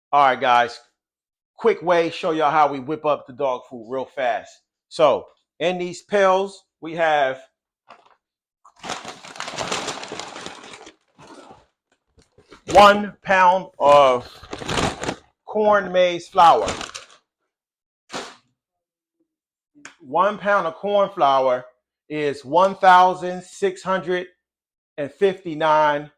All right, guys. Quick way, show y'all how we whip up the dog food real fast. So in these pills, we have 1 pound of corn maize flour. 1 pound of corn flour is 1,659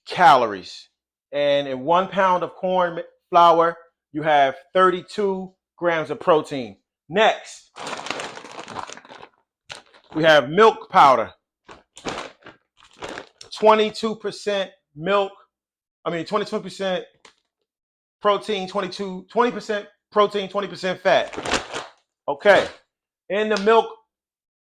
calories. And in 1 pound of corn flour, you have 32 grams of protein. Next, we have milk powder. 22% milk. 22% protein, 20% protein, 20% fat. Okay. In the milk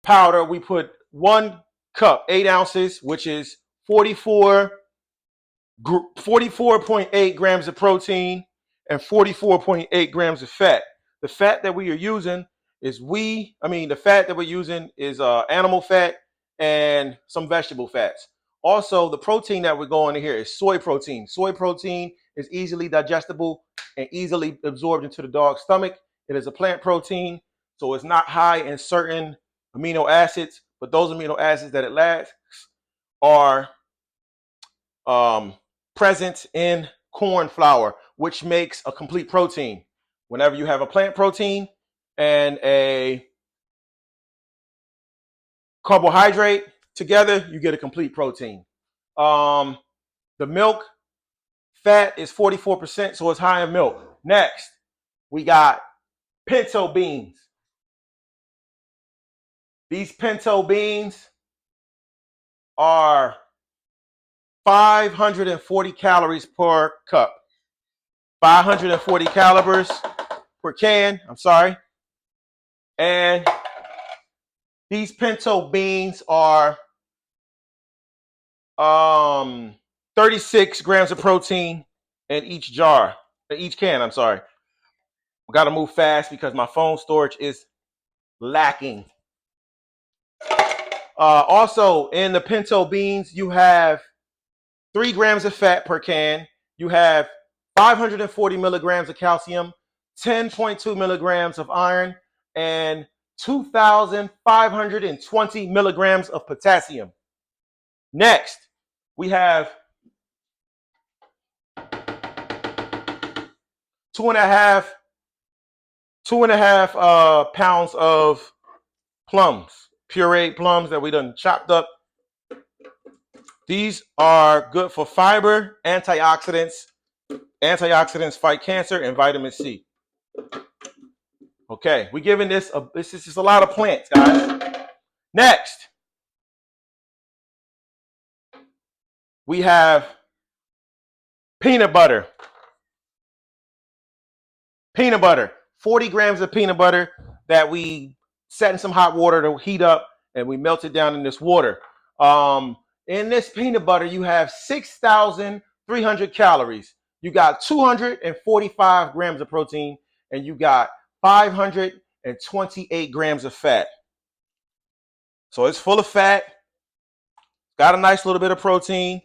powder, we put 1 cup, 8 ounces, which is 44.8 grams of protein and 44.8 grams of fat. The fat that we are using is the fat that we're using is animal fat and some vegetable fats. Also, the protein that we're going in here is soy protein. Soy protein is easily digestible and easily absorbed into the dog's stomach. It is a plant protein, so it's not high in certain amino acids, but those amino acids that it lacks are present in corn flour, which makes a complete protein. Whenever you have a plant protein and a carbohydrate together, you get a complete protein. The milk fat is 44%, so it's high in milk. Next, we got pinto beans. These pinto beans are 540 calories per cup. 540 calories per can, I'm sorry. And these pinto beans are 36 grams of protein in each can, I'm sorry. We got to move fast because my phone storage is lacking. Also, in the pinto beans, you have 3 grams of fat per can. You have 540 milligrams of calcium, 10.2 milligrams of iron, and 2,520 milligrams of potassium. Next, we have 2.5 pounds of plums, pureed plums that we done chopped up. These are good for fiber, antioxidants. Antioxidants fight cancer, and vitamin C. Okay, we're giving this is just a lot of plants, guys. Next, we have peanut butter. 40 grams of peanut butter that we set in some hot water to heat up, and we melt it down in this water. In this peanut butter, you have 6,300 calories. You got 245 grams of protein, and you got 528 grams of fat. So it's full of fat, got a nice little bit of protein.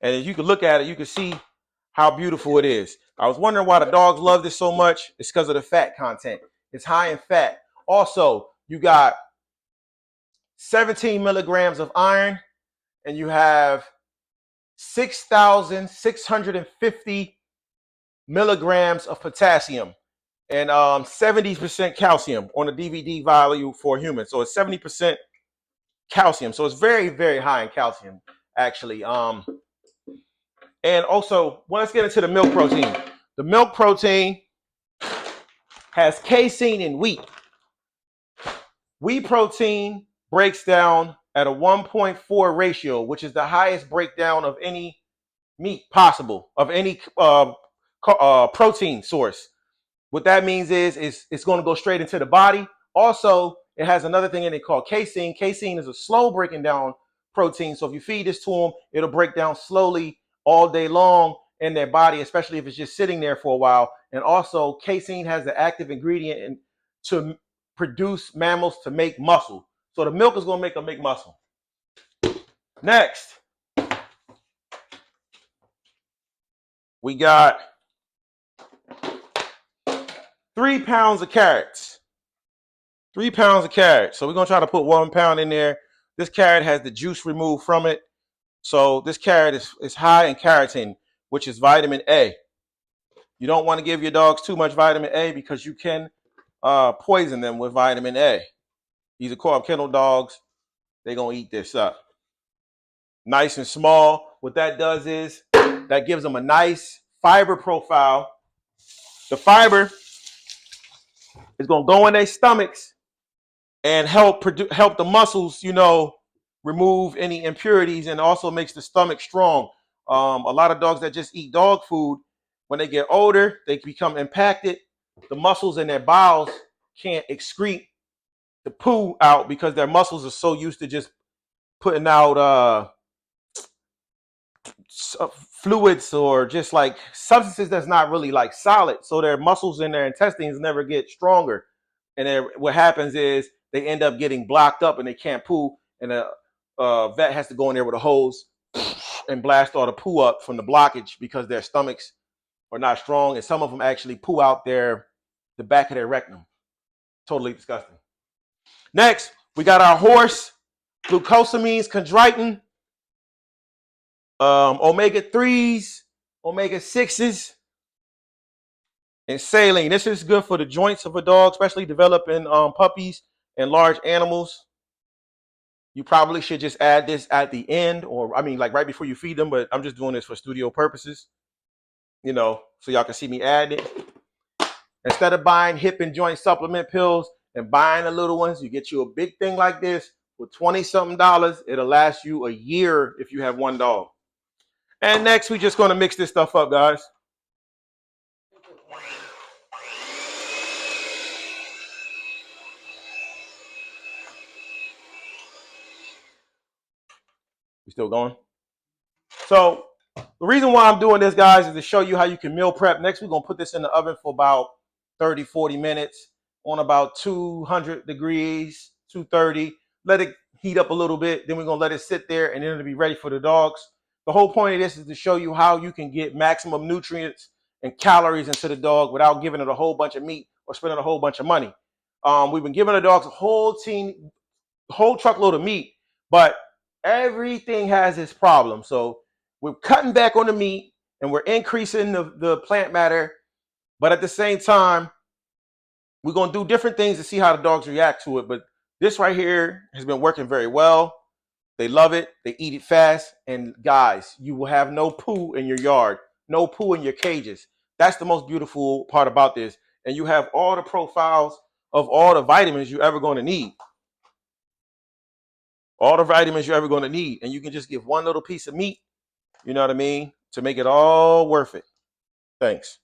And as you can look at it, you can see how beautiful it is. I was wondering why the dogs love this so much. It's because of the fat content. It's high in fat. Also, you got 17 milligrams of iron, and you have 6,650 milligrams of potassium, and 70% calcium on the DVD value for humans. So it's 70% calcium. So it's very, very high in calcium, actually. And also, well, let's get into the milk protein. The milk protein has casein in wheat. Wheat protein breaks down at a 1.4 ratio, which is the highest breakdown of any meat possible, of any protein source. What that means is it's going to go straight into the body. Also, it has another thing in it called casein. Casein is a slow breaking down protein. So if you feed this to them, it'll break down slowly all day long in their body, especially if it's just sitting there for a while. And also, casein has the active ingredient to produce mammals to make muscle. So the milk is going to make them make muscle. Next, We got 3 pounds of carrots. 3 pounds of carrots. So we're gonna try to put 1 pound in there. This carrot has the juice removed from it. So this carrot is high in carotene, which is vitamin A. You don't want to give your dogs too much vitamin A because you can poison them with vitamin A. These are called kennel dogs. They're gonna eat this up. Nice and small. What that does is that gives them a nice fiber profile. The fiber is gonna go in their stomachs and help the muscles, remove any impurities, and also makes the stomach strong. A lot of dogs that just eat dog food, when they get older, they become impacted. The muscles in their bowels can't excrete the poo out because their muscles are so used to just putting out fluids or just like substances that's not really like solid. So their muscles in their intestines never get stronger. And then what happens is they end up getting blocked up and they can't poo. And a vet has to go in there with a hose and blast all the poo up from the blockage because their stomachs are not strong. And some of them actually poo out the back of their rectum. Totally disgusting. Next, we got our horse, glucosamines, chondroitin, omega-3s, omega-6s, and saline. This is good for the joints of a dog, especially developing puppies and large animals. You probably should just add this at the end, or like right before you feed them, but I'm just doing this for studio purposes, so y'all can see me add it. Instead of buying hip and joint supplement pills and buying the little ones, you get you a big thing like this for $20-something. It'll last you a year if you have one dog. And next, we're just going to mix this stuff up, guys. We still going? So the reason why I'm doing this, guys, is to show you how you can meal prep. Next, we're going to put this in the oven for about 30, 40 minutes on about 200 degrees, 230. Let it heat up a little bit. Then we're going to let it sit there, and then it'll be ready for the dogs. The whole point of this is to show you how you can get maximum nutrients and calories into the dog without giving it a whole bunch of meat or spending a whole bunch of money. We've been giving the dogs a whole truckload of meat, but everything has its problem. So we're cutting back on the meat and we're increasing the plant matter, but at the same time, we're going to do different things to see how the dogs react to it. But this right here has been working very well. They love it. They eat it fast. And guys, you will have no poo in your yard, no poo in your cages. That's the most beautiful part about this. And you have all the profiles of all the vitamins you're ever going to need. All the vitamins you're ever going to need. And you can just give one little piece of meat, you know what I mean, to make it all worth it. Thanks.